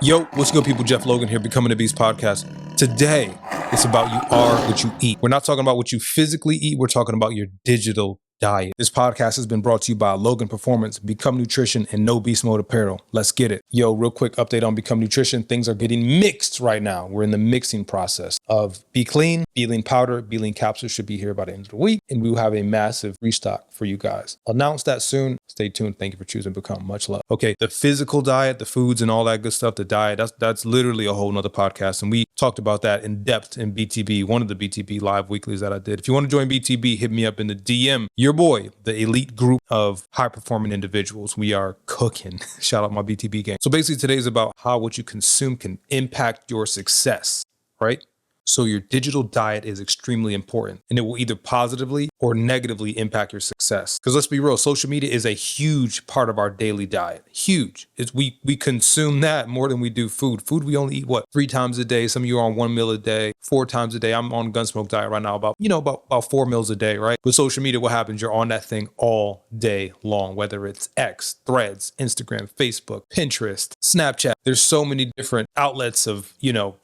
Yo, what's good, people? Jeff Logan here, Becoming the Beast podcast. Today, it's about you are what you eat. We're not talking about what you physically eat. We're talking about your digital diet. This podcast has been brought to you by Logan Performance, Become Nutrition, and No Beast Mode Apparel. Let's get it. Yo, real quick update on Become Nutrition. Things are getting mixed right now. We're in the mixing process of Be Clean, Be Lean powder, Be Lean capsules should be here by the end of the week, and we will have a massive restock for you guys. I'll announce that soon. Stay tuned. Thank you for choosing Become. Much love. Okay, the physical diet, the foods and all that good stuff, the diet, that's literally a whole nother podcast. And we talked about that in depth in BTB, one of the BTB live weeklies that I did. If you want to join BTB, hit me up in the DM. Your boy, the elite group of high performing individuals. We are cooking. Shout out my BTB gang. So basically today is about how what you consume can impact your success, right? So your digital diet is extremely important, and it will either positively or negatively impact your success. Because let's be real, social media is a huge part of our daily diet. Huge. We consume that more than we do food. Food we only eat, 3 times a day? Some of you are on 1 meal a day, 4 times a day. I'm on Gunsmoke diet right now, about 4 meals a day, right? With social media, what happens? You're on that thing all day long, whether it's X, Threads, Instagram, Facebook, Pinterest, Snapchat. There's so many different outlets of,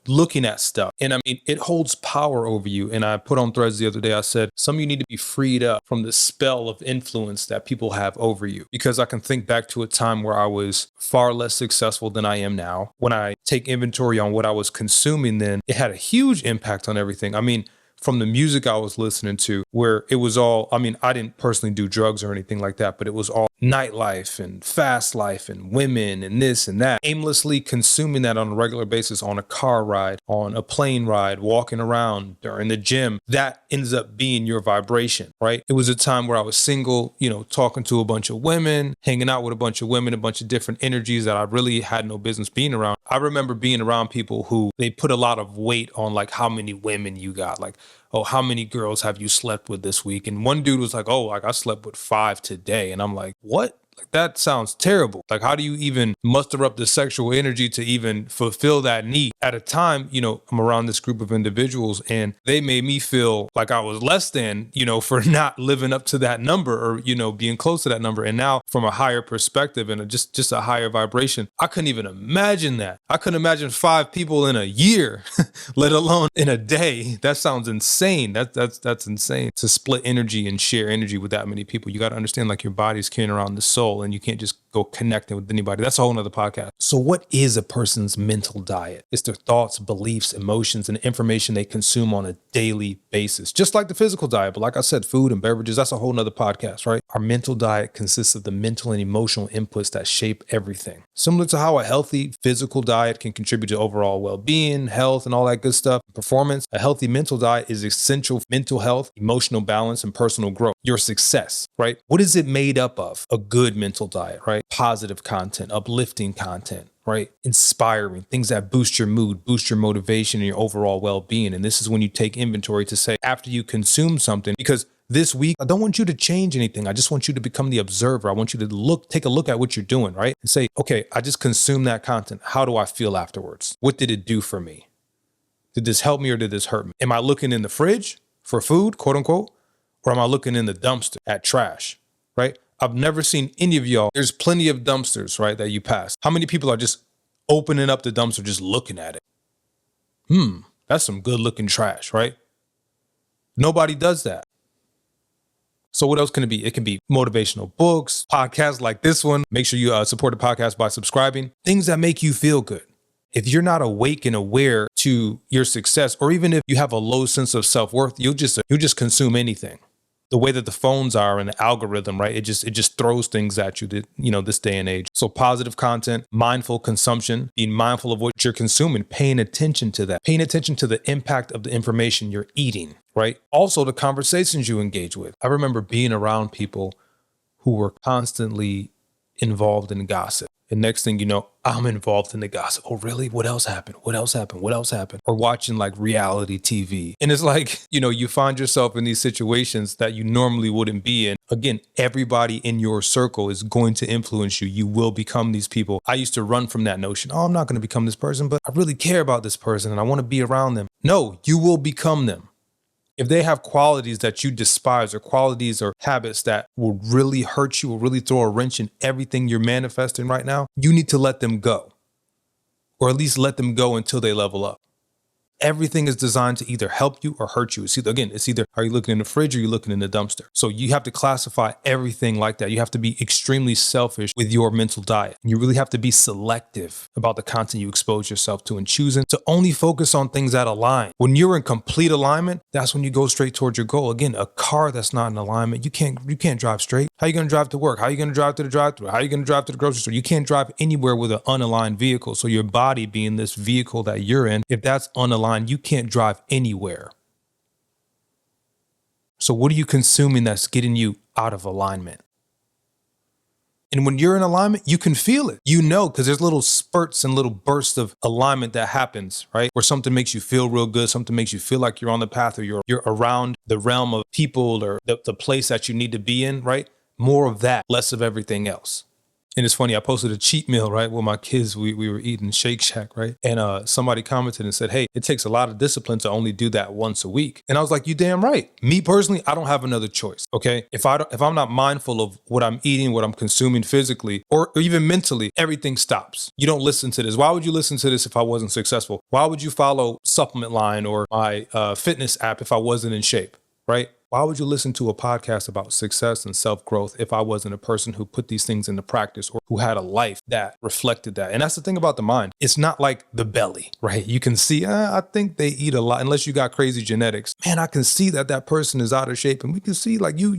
looking at stuff. And I mean, it holds power over you. And I put on Threads the other day, I said, some of you need to be freed up from the spell of influence that people have over you. Because I can think back to a time where I was far less successful than I am now. When I take inventory on what I was consuming then, it had a huge impact on everything. I mean, from the music I was listening to, where it was all, I didn't personally do drugs or anything like that, but it was all nightlife and fast life and women and this and that, aimlessly consuming that on a regular basis, on a car ride, on a plane ride, walking around, during the gym. That ends up being your vibration, right? It was a time where I was single, talking to a bunch of women, hanging out with a bunch of women, a bunch of different energies that I really had no business being around. I remember being around people who they put a lot of weight on like how many women you got, like, oh, how many girls have you slept with this week? And one dude was like, oh, I slept with 5 today. And I'm like, what? Like, that sounds terrible. Like, how do you even muster up the sexual energy to even fulfill that need? At a time, I'm around this group of individuals and they made me feel like I was less than, for not living up to that number or, being close to that number. And now from a higher perspective and just a higher vibration, I couldn't even imagine that. I couldn't imagine 5 people in a year, let alone in a day. That sounds insane. That's insane to split energy and share energy with that many people. You got to understand, like, your body's carrying around the soul and you can't just go connecting with anybody. That's a whole nother podcast. So what is a person's mental diet? It's their thoughts, beliefs, emotions, and information they consume on a daily basis. Just like the physical diet, but like I said, food and beverages, that's a whole nother podcast, right? Our mental diet consists of the mental and emotional inputs that shape everything. Similar to how a healthy physical diet can contribute to overall well-being, health, and all that good stuff, performance, a healthy mental diet is essential for mental health, emotional balance, and personal growth. Your success, right? What is it made up of? A good mental diet, right? Positive content, uplifting content, right? Inspiring, things that boost your mood, boost your motivation, and your overall well-being. And this is when you take inventory to say, after you consume something, because this week, I don't want you to change anything. I just want you to become the observer. I want you to take a look at what you're doing, right? And say, okay, I just consumed that content. How do I feel afterwards? What did it do for me? Did this help me or did this hurt me? Am I looking in the fridge for food, quote unquote? Or am I looking in the dumpster at trash, right? I've never seen any of y'all. There's plenty of dumpsters, right, that you pass. How many people are just opening up the dumpster, just looking at it? That's some good looking trash, right? Nobody does that. So what else can it be? It can be motivational books, podcasts like this one. Make sure you support the podcast by subscribing. Things that make you feel good. If you're not awake and aware to your success, or even if you have a low sense of self-worth, you'll just consume anything. The way that the phones are and the algorithm, right? It just throws things at you that, this day and age. So positive content, mindful consumption, being mindful of what you're consuming, paying attention to that, paying attention to the impact of the information you're eating, right? Also the conversations you engage with. I remember being around people who were constantly involved in gossip. And next thing you know, I'm involved in the gossip. Oh, really? What else happened? What else happened? What else happened? Or watching like reality TV. And it's like, you find yourself in these situations that you normally wouldn't be in. Again, everybody in your circle is going to influence you. You will become these people. I used to run from that notion. Oh, I'm not going to become this person, but I really care about this person and I want to be around them. No, you will become them. If they have qualities that you despise or qualities or habits that will really hurt you or really throw a wrench in everything you're manifesting right now, you need to let them go. or at least let them go until they level up. Everything is designed to either help you or hurt you. It's either are you looking in the fridge or you looking in the dumpster. So you have to classify everything like that. You have to be extremely selfish with your mental diet. You really have to be selective about the content you expose yourself to and choosing to only focus on things that align. When you're in complete alignment, that's when you go straight towards your goal. Again, a car that's not in alignment, you can't drive straight. How are you going to drive to work? How are you going to drive to the drive-thru? How are you going to drive to the grocery store? You can't drive anywhere with an unaligned vehicle. So your body being this vehicle that you're in, if that's unaligned, you can't drive anywhere. So what are you consuming that's getting you out of alignment? And when you're in alignment, you can feel it. You know, because there's little spurts and little bursts of alignment that happens, right? Where something makes you feel real good, something makes you feel like you're on the path, or you're around the realm of people or the place that you need to be in, right? More of that, less of everything else. And it's funny, I posted a cheat meal, right? With my kids, we were eating Shake Shack, right? And somebody commented and said, hey, it takes a lot of discipline to only do that once a week. And I was like, you damn right. Me personally, I don't have another choice, okay? If I'm not mindful of what I'm eating, what I'm consuming physically, or even mentally, everything stops. You don't listen to this. Why would you listen to this if I wasn't successful? Why would you follow Supplement Line or my fitness app if I wasn't in shape, right? Why would you listen to a podcast about success and self-growth if I wasn't a person who put these things into practice or who had a life that reflected that? And that's the thing about the mind. It's not like the belly, right? You can see, I think they eat a lot, unless you got crazy genetics. Man, I can see that person is out of shape. And we can see like you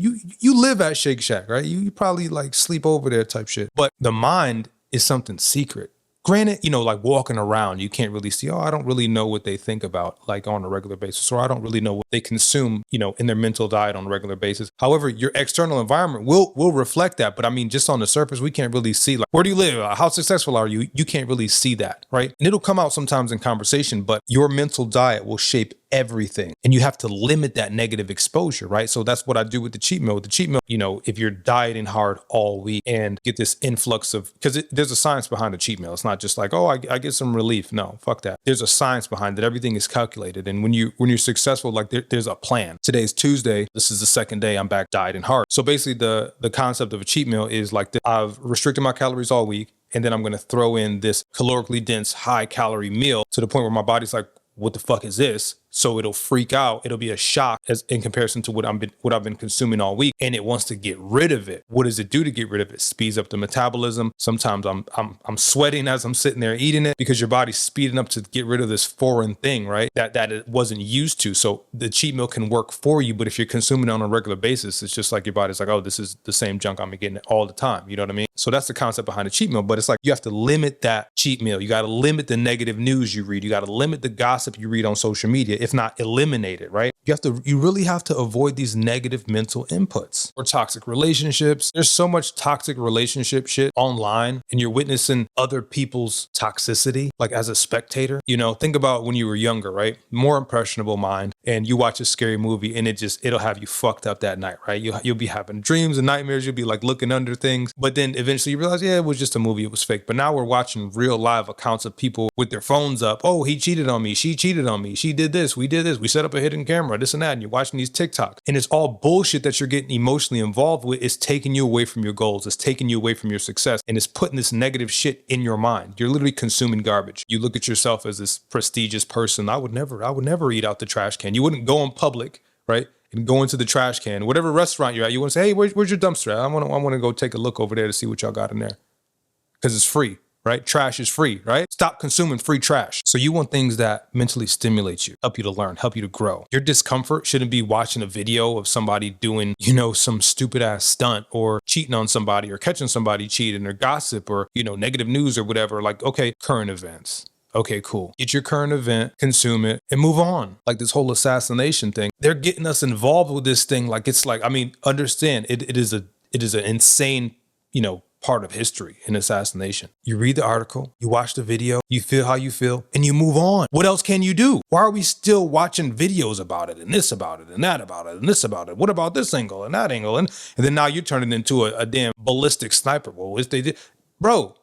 live at Shake Shack, right? You probably like sleep over there type shit. But the mind is something secret. Granted, like walking around, you can't really see, I don't really know what they think about like on a regular basis, or I don't really know what they consume, in their mental diet on a regular basis. However, your external environment will reflect that. But I mean, just on the surface, we can't really see like, where do you live? How successful are you? You can't really see that, right? And it'll come out sometimes in conversation, but your mental diet will shape everything. And you have to limit that negative exposure, right? So that's what I do with the cheat meal. With the cheat meal, if you're dieting hard all week and get this influx of, because there's a science behind the cheat meal. It's not just like, I get some relief. No, fuck that. There's a science behind it. Everything is calculated. And when you're successful, like there's a plan. Today's Tuesday. This is the second day I'm back dieting hard. So basically the concept of a cheat meal is like I've restricted my calories all week. And then I'm going to throw in this calorically dense, high calorie meal to the point where my body's like, what the fuck is this? So it'll freak out. It'll be a shock as in comparison to what I've been consuming all week, and it wants to get rid of it. What does it do to get rid of it? Speeds up the metabolism. Sometimes I'm sweating as I'm sitting there eating it because your body's speeding up to get rid of this foreign thing, right? That it wasn't used to. So the cheat meal can work for you, but if you're consuming it on a regular basis, it's just like your body's like, oh, this is the same junk I'm getting all the time. You know what I mean? So that's the concept behind a cheat meal. But it's like you have to limit that cheat meal. You got to limit the negative news you read. You got to limit the gossip you read on social media, if not eliminate it, right? You really have to avoid these negative mental inputs or toxic relationships. There's so much toxic relationship shit online, and you're witnessing other people's toxicity, like as a spectator. Think about when you were younger, right? More impressionable mind, and you watch a scary movie and it'll have you fucked up that night, right? You'll be having dreams and nightmares. You'll be like looking under things, but then eventually you realize, yeah, it was just a movie. It was fake. But now we're watching real live accounts of people with their phones up. Oh, he cheated on me. She cheated on me. She did this. We did this. We set up a hidden camera, this and that. And you're watching these TikToks, and it's all bullshit that you're getting emotionally involved with. It's taking you away from your goals. It's taking you away from your success, and it's putting this negative shit in your mind. You're literally consuming garbage. You look at yourself as this prestigious person. I would never eat out the trash can. You wouldn't go in public, right? And go into the trash can, whatever restaurant you're at. You want to say, hey, where's your dumpster at? I want to go take a look over there to see what y'all got in there, because it's free. Right? Trash is free, right? Stop consuming free trash. So you want things that mentally stimulate you, help you to learn, help you to grow. Your discomfort shouldn't be watching a video of somebody doing, some stupid ass stunt or cheating on somebody or catching somebody cheating or gossip or, negative news or whatever. Like, okay, current events. Okay, cool. Get your current event, consume it, and move on. Like this whole assassination thing. They're getting us involved with this thing. Like it's like, understand it is an insane, part of history in assassination. You read the article, you watch the video, you feel how you feel, and you move on. What else can you do? Why are we still watching videos about it and this about it and that about it and this about it? What about this angle and that angle? And then now you're turning into a damn ballistic sniper. Well, if they did, bro,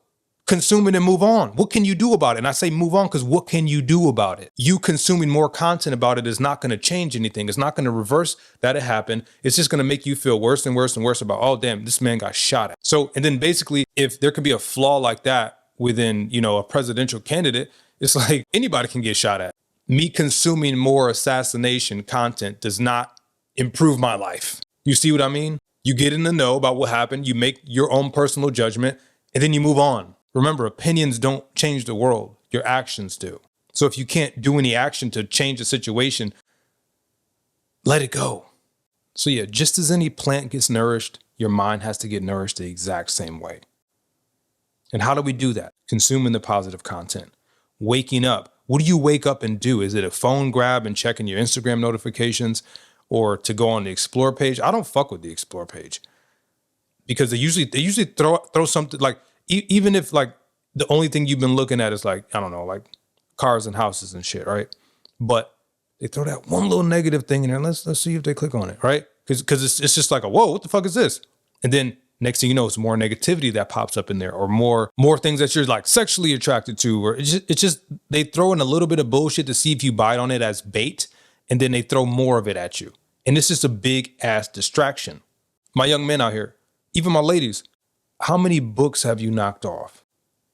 consume it and move on. What can you do about it? And I say move on because what can you do about it? You consuming more content about it is not going to change anything. It's not going to reverse that it happened. It's just going to make you feel worse and worse and worse about, oh, damn, this man got shot at. So, and then basically, if there could be a flaw like that within, a presidential candidate, it's like anybody can get shot at. Me consuming more assassination content does not improve my life. You see what I mean? You get in the know about what happened, you make your own personal judgment, and then you move on. Remember, opinions don't change the world. Your actions do. So if you can't do any action to change the situation, let it go. So yeah, just as any plant gets nourished, your mind has to get nourished the exact same way. And how do we do that? Consuming the positive content. Waking up. What do you wake up and do? Is it a phone grab and checking your Instagram notifications, or to go on the Explore page? I don't fuck with the Explore page because they usually throw something like, even if like the only thing you've been looking at is like, I don't know, like cars and houses and shit, right? But they throw that one little negative thing in there. Let's see if they click on it, right? Because it's just like whoa, what the fuck is this? And then next thing you know, it's more negativity that pops up in there, or more things that you're like sexually attracted to, or it's just they throw in a little bit of bullshit to see if you bite on it as bait, and then they throw more of it at you. And it's just a big ass distraction. My young men out here, even my ladies, how many books have you knocked off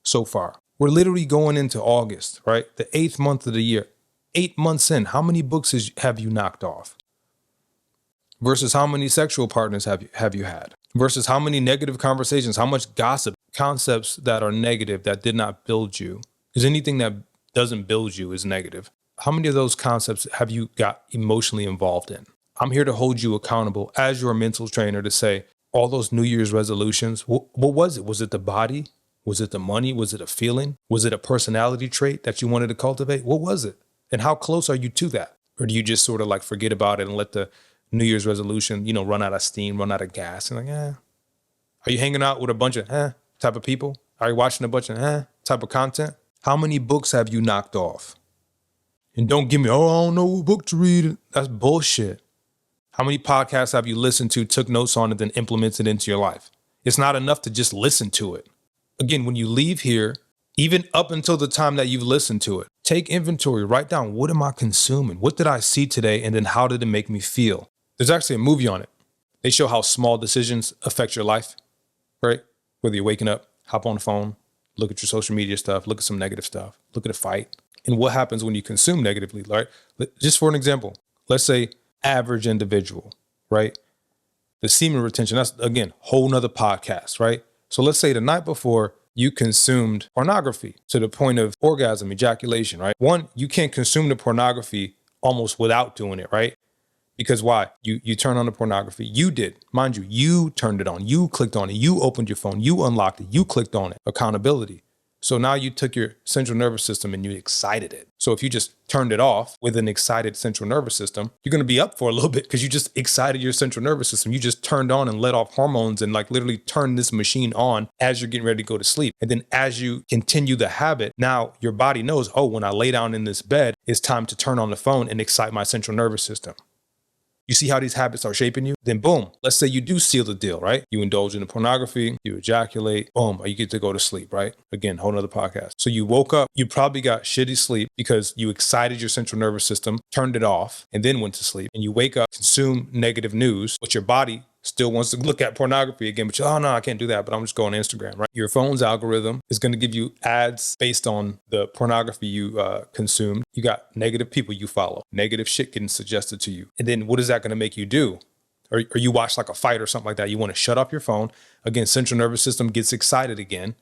so far? We're literally going into August, right? The 8th month of the year. 8 months in, how many books have you knocked off? Versus how many sexual partners have you had? Versus how many negative conversations, how much gossip, concepts that are negative that did not build you. Because anything that doesn't build you is negative. How many of those concepts have you got emotionally involved in? I'm here to hold you accountable as your mental trainer to say, all those New Year's resolutions, what was it? Was it the body? Was it the money? Was it a feeling? Was it a personality trait that you wanted to cultivate? What was it? And how close are you to that? Or do you just sort of like forget about it and let the New Year's resolution, run out of steam, run out of gas? And like, Are you hanging out with a bunch of type of people? Are you watching a bunch of type of content? How many books have you knocked off? And don't give me, I don't know what book to read. That's bullshit. How many podcasts have you listened to, took notes on it, then implemented into your life? It's not enough to just listen to it. Again, when you leave here, even up until the time that you've listened to it, take inventory, write down, what am I consuming? What did I see today? And then how did it make me feel? There's actually a movie on it. They show how small decisions affect your life, right? Whether you're waking up, hop on the phone, look at your social media stuff, look at some negative stuff, look at a fight. And what happens when you consume negatively, right? Just for an example, let's say average individual, right? The semen retention, that's, again, whole nother podcast, right? So let's say the night before you consumed pornography to the point of orgasm, ejaculation, right? One, you can't consume the pornography almost without doing it, right? Because why? You turn on the pornography. You did. Mind you, you turned it on. You clicked on it. You opened your phone. You unlocked it. You clicked on it. Accountability. So now you took your central nervous system and you excited it. So if you just turned it off with an excited central nervous system, you're going to be up for a little bit because you just excited your central nervous system. You just turned on and let off hormones and like literally turned this machine on as you're getting ready to go to sleep. And then as you continue the habit, now your body knows, oh, when I lay down in this bed, it's time to turn on the phone and excite my central nervous system. You see how these habits are shaping you? Then boom, let's say you do seal the deal, right? You indulge in the pornography, you ejaculate, boom, or you get to go to sleep, right? Again, whole nother podcast. So you woke up, you probably got shitty sleep because you excited your central nervous system, turned it off, and then went to sleep. And you wake up, consume negative news, but your body still wants to look at pornography again, but you're, oh no, I can't do that, but I'm just going to Instagram, right? Your phone's algorithm is going to give you ads based on the pornography you consumed. You got negative people you follow, negative shit getting suggested to you. And then what is that going to make you do? Or you watch like a fight or something like that. You want to shut off your phone. Again, central nervous system gets excited again.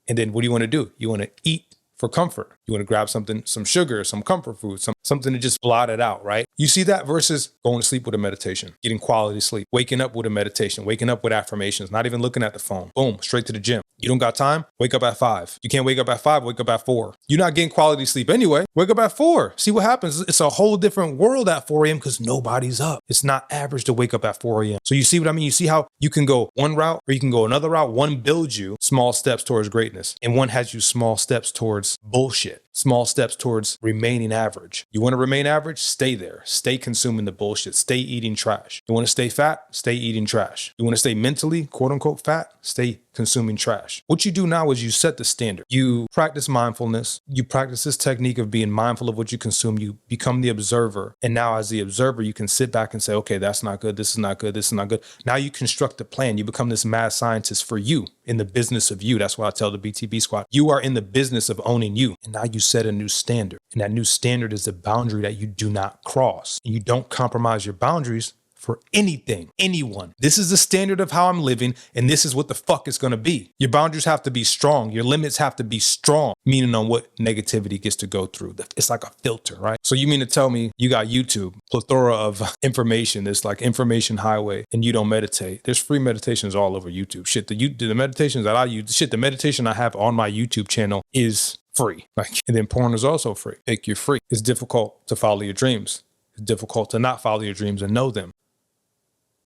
And then what do you want to do? You want to eat for comfort. You want to grab something, some sugar, some comfort food, something to just blot it out, right? You see that versus going to sleep with a meditation, getting quality sleep, waking up with a meditation, waking up with affirmations, not even looking at the phone. Boom, straight to the gym. You don't got time? Wake up at 5. You can't wake up at 5, wake up at 4. You're not getting quality sleep anyway. Wake up at 4. See what happens. It's a whole different world at 4 a.m. because nobody's up. It's not average to wake up at 4 a.m. So you see what I mean? You see how you can go one route or you can go another route. One builds you small steps towards greatness, and one has you small steps towards bullshit, small steps towards remaining average. You want to remain average? Stay there. Stay consuming the bullshit. Stay eating trash. You want to stay fat? Stay eating trash. You want to stay mentally, quote unquote, fat? Stay consuming trash. What you do now is you set the standard. You practice mindfulness. You practice this technique of being mindful of what you consume. You become the observer. And now as the observer, you can sit back and say, okay, that's not good. This is not good. This is not good. Now you construct a plan. You become this mad scientist for you, in the business of you. That's why I tell the BTB squad, you are in the business of owning you. And now you set a new standard. And that new standard is a boundary that you do not cross. And you don't compromise your boundaries for anything, anyone. This is the standard of how I'm living, and this is what the fuck it's gonna be. Your boundaries have to be strong. Your limits have to be strong, meaning on what negativity gets to go through. It's like a filter, right? So you mean to tell me you got YouTube, plethora of information, this like information highway, and you don't meditate? There's free meditations all over YouTube. Shit, the meditations that I use, the meditation I have on my YouTube channel is free. And then porn is also free. Pick your free. It's difficult to follow your dreams. It's difficult to not follow your dreams and know them.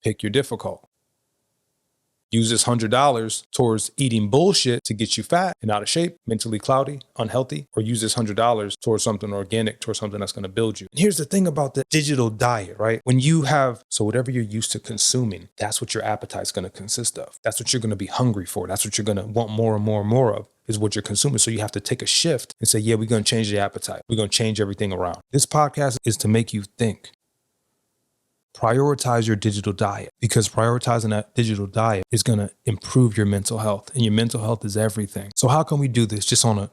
Pick your difficult. Use this $100 towards eating bullshit to get you fat and out of shape, mentally cloudy, unhealthy, or use this $100 towards something organic, towards something that's going to build you. And here's the thing about the digital diet, right? When you have, so whatever you're used to consuming, that's what your appetite's going to consist of. That's what you're going to be hungry for. That's what you're going to want more and more and more of, is what you're consuming. So you have to take a shift and say, yeah, we're going to change the appetite. We're going to change everything around. This podcast is to make you think. Prioritize your digital diet, because prioritizing that digital diet is going to improve your mental health, and your mental health is everything. So how can we do this? Just on a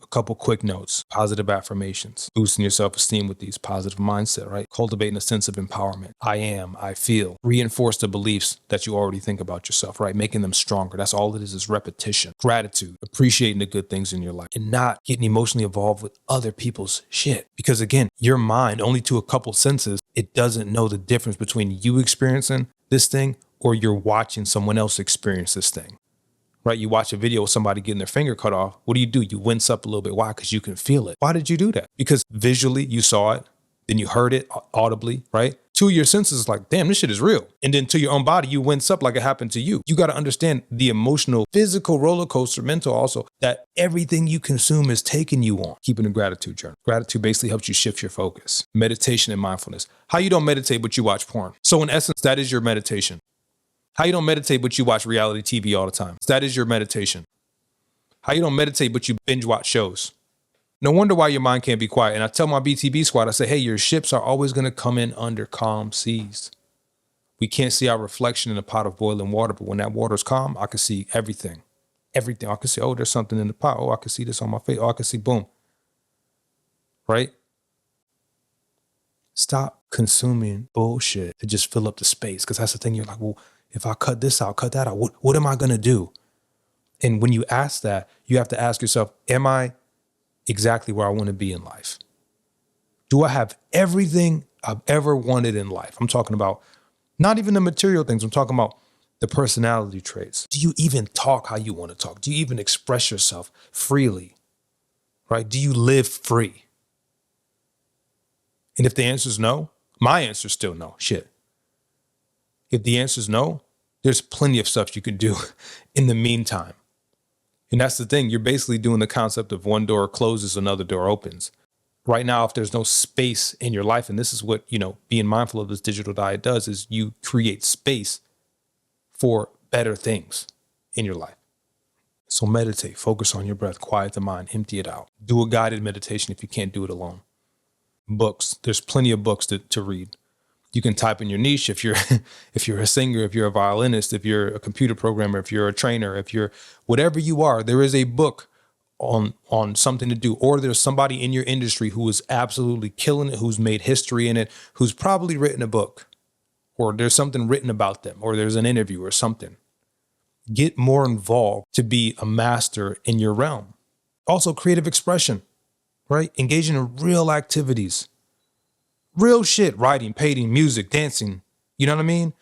couple quick notes: positive affirmations, boosting your self-esteem with these positive mindset, right? Cultivating a sense of empowerment. I am, I feel. Reinforce the beliefs that you already think about yourself, right? Making them stronger. That's all it is repetition. Gratitude, appreciating the good things in your life, and not getting emotionally involved with other people's shit. Because again, your mind, only to a couple senses, it doesn't know the difference between you experiencing this thing or you're watching someone else experience this thing. Right? You watch a video of somebody getting their finger cut off. What do? You wince up a little bit. Why? Because you can feel it. Why did you do that? Because visually you saw it, then you heard it audibly, right? To your senses, it's like, damn, this shit is real. And then to your own body, you wince up like it happened to you. You got to understand the emotional, physical roller coaster, mental also, that everything you consume is taking you on. Keeping a gratitude journal. Gratitude basically helps you shift your focus. Meditation and mindfulness. How you don't meditate, but you watch porn. So in essence, that is your meditation. How you don't meditate, but you watch reality TV all the time. That is your meditation. How you don't meditate, but you binge watch shows. No wonder why your mind can't be quiet. And I tell my BTB squad, I say, hey, your ships are always going to come in under calm seas. We can't see our reflection in a pot of boiling water, but when that water's calm, I can see everything. Everything. I can see, oh, there's something in the pot. Oh, I can see this on my face. Oh, I can see, boom. Right? Stop consuming bullshit to just fill up the space. Because that's the thing. You're like, well, if I cut this out, cut that out, what am I going to do? And when you ask that, you have to ask yourself, am I exactly where I want to be in life? Do I have everything I've ever wanted in life? I'm talking about not even the material things. I'm talking about the personality traits. Do you even talk how you want to talk? Do you even express yourself freely? Right? Do you live free? And if the answer is no, my answer is still no. Shit. If the answer is no, there's plenty of stuff you can do in the meantime. And that's the thing. You're basically doing the concept of one door closes, another door opens. Right now, if there's no space in your life, and this is what, being mindful of this digital diet does, is you create space for better things in your life. So meditate, focus on your breath, quiet the mind, empty it out. Do a guided meditation if you can't do it alone. Books. There's plenty of books to read. You can type in your niche if you're a singer, if you're a violinist, if you're a computer programmer, if you're a trainer, if you're whatever you are, there is a book on something to do, or there's somebody in your industry who is absolutely killing it, who's made history in it, who's probably written a book, or there's something written about them, or there's an interview or something. Get more involved to be a master in your realm. Also, creative expression, right? Engaging in real activities. Real shit, writing, painting, music, dancing, you know what I mean?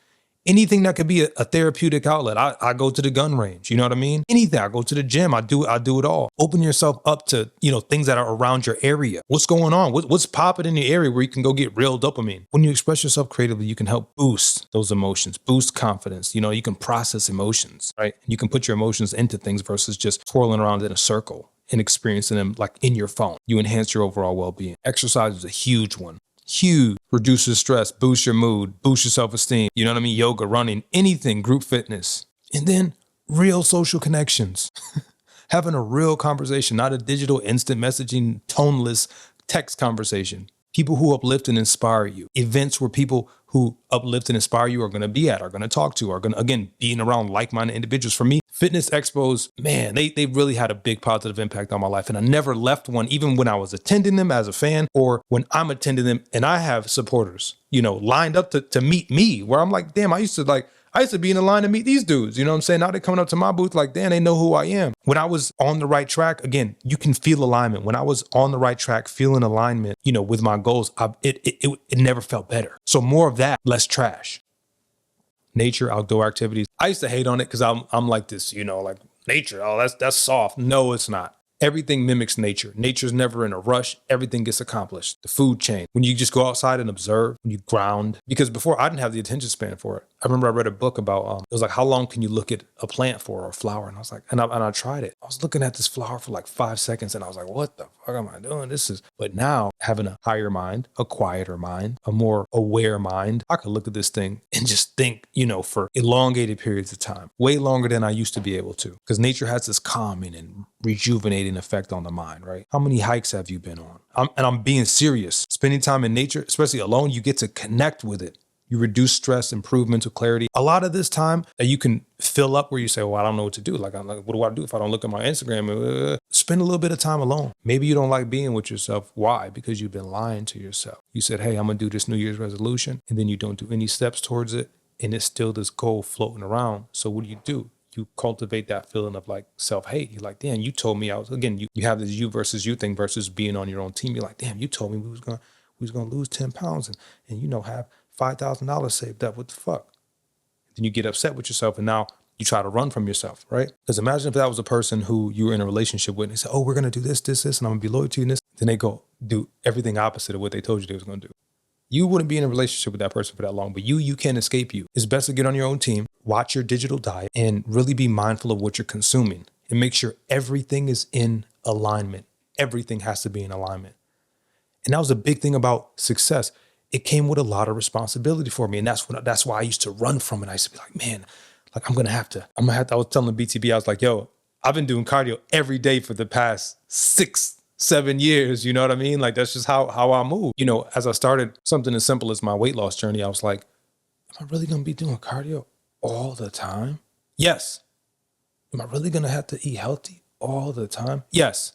Anything that could be a therapeutic outlet. I go to the gun range, you know what I mean? Anything, I go to the gym, I do it all. Open yourself up to, things that are around your area. What's going on? What's popping in the area where you can go get real dopamine? When you express yourself creatively, you can help boost those emotions, boost confidence. You can process emotions, right? You can put your emotions into things versus just twirling around in a circle and experiencing them like in your phone. You enhance your overall well-being. Exercise is a huge one. Huge. Reduces stress, boosts your mood, boosts your self-esteem. You know what I mean? Yoga, running, anything, group fitness. And then real social connections, having a real conversation, not a digital instant messaging, toneless text conversation. People who uplift and inspire you. Events where people who uplift and inspire you are going to be at, are going to talk to, are going to, again, being around like-minded individuals. For me, fitness expos, man, they really had a big positive impact on my life. And I never left one, even when I was attending them as a fan or when I'm attending them and I have supporters, lined up to meet me, where I'm like, damn, I used to be in the line to meet these dudes. You know what I'm saying? Now they're coming up to my booth like, damn, they know who I am. When I was on the right track, again, you can feel alignment. When I was on the right track, feeling alignment, with my goals, it never felt better. So more of that, less trash. Nature, outdoor activities. I used to hate on it because I'm like this, like nature. Oh, that's soft. No, it's not. Everything mimics nature. Nature's never in a rush. Everything gets accomplished. The food chain. When you just go outside and observe, when you ground. Because before I didn't have the attention span for it. I remember I read a book about, it was like, how long can you look at a plant for or a flower? And I was like, and I tried it. I was looking at this flower for like 5 seconds and I was like, what the fuck am I doing? But now having a higher mind, a quieter mind, a more aware mind, I could look at this thing and just think, for elongated periods of time, way longer than I used to be able to. Because nature has this calming and rejuvenating effect on the mind, right? How many hikes have you been on? I'm being serious. Spending time in nature, especially alone, you get to connect with it. You reduce stress, improve mental clarity. A lot of this time that you can fill up where you say, well, I don't know what to do. Like, what do I do if I don't look at my Instagram? Spend a little bit of time alone. Maybe you don't like being with yourself. Why? Because you've been lying to yourself. You said, hey, I'm going to do this New Year's resolution. And then you don't do any steps towards it. And it's still this goal floating around. So what do? You cultivate that feeling of like self-hate. You're like, damn, you told me you have this you versus you thing versus being on your own team. You're like, damn, you told me we was going to lose 10 pounds and have $5,000 saved up. What the fuck? Then you get upset with yourself and now you try to run from yourself, right? Because imagine if that was a person who you were in a relationship with and they said, oh, we're going to do this, and I'm going to be loyal to you in this. Then they go do everything opposite of what they told you they was going to do. You wouldn't be in a relationship with that person for that long, but you can't escape you. It's best to get on your own team, watch your digital diet, and really be mindful of what you're consuming and make sure everything is in alignment. Everything has to be in alignment. And that was a big thing about success. It came with a lot of responsibility for me. And that's why I used to run from it. I used to be like, man, like I'm going to have to, I was telling BTB, I was like, yo, I've been doing cardio every day for the past 6-7 years. You know what I mean? Like, that's just how I move. As I started something as simple as my weight loss journey, I was like, am I really going to be doing cardio all the time? Yes. Am I really going to have to eat healthy all the time? Yes.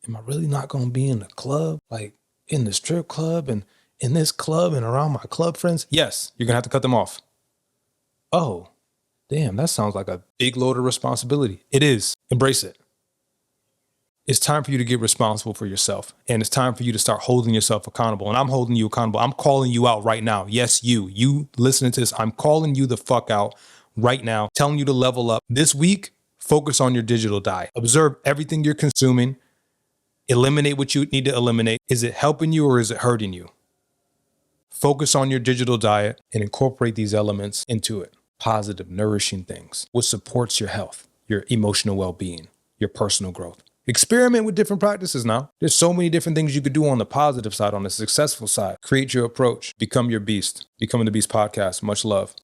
Am I really not going to be in the club, like in the strip club and in this club and around my club friends? Yes. You're going to have to cut them off. Oh, damn, that sounds like a big load of responsibility. It is. Embrace it. It's time for you to get responsible for yourself. And it's time for you to start holding yourself accountable. And I'm holding you accountable. I'm calling you out right now. Yes, you listening to this, I'm calling you the fuck out right now, telling you to level up. This week, focus on your digital diet. Observe everything you're consuming. Eliminate what you need to eliminate. Is it helping you or is it hurting you? Focus on your digital diet and incorporate these elements into it. Positive, nourishing things. What supports your health, your emotional well-being, your personal growth. Experiment with different practices now. There's so many different things you could do on the positive side, on the successful side. Create your approach. Become your beast. Becoming the Beast podcast. Much love.